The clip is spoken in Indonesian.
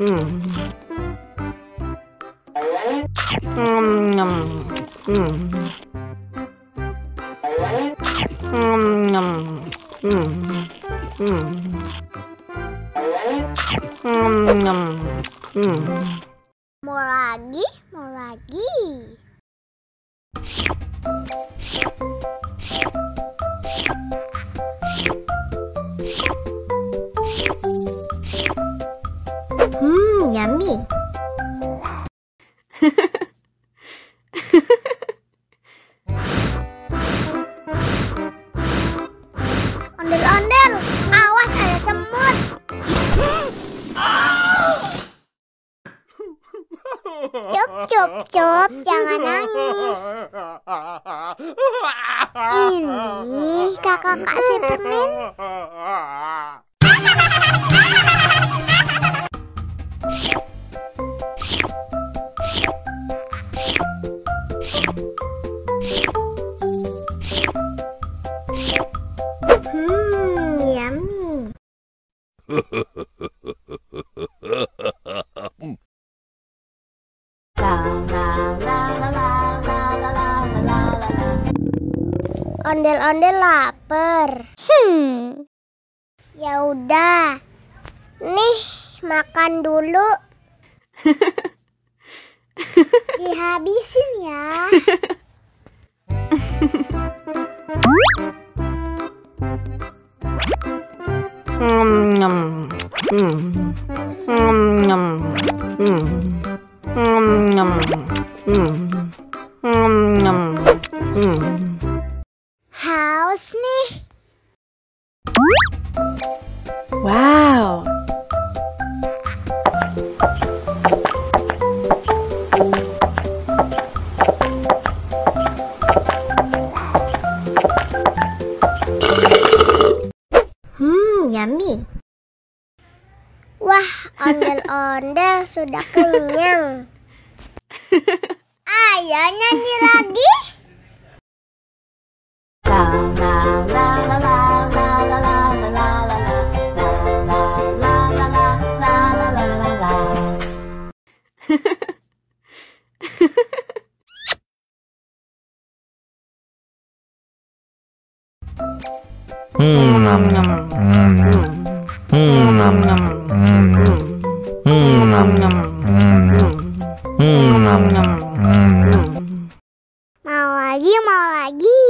Mau lagi, mau lagi. Yummy. Ondel-ondel, awas ada semut. Cup, cup, cup, jangan nangis. Ini kakak si permen. Yummy. Ondel-ondel lapar. Ya udah. Nih, makan dulu. Dihabisin ya. Haus nih. Wow. Yummy. Wah, ondel-ondel sudah kenyang. Ayo nyanyi lagi. Mau lagi, mau lagi.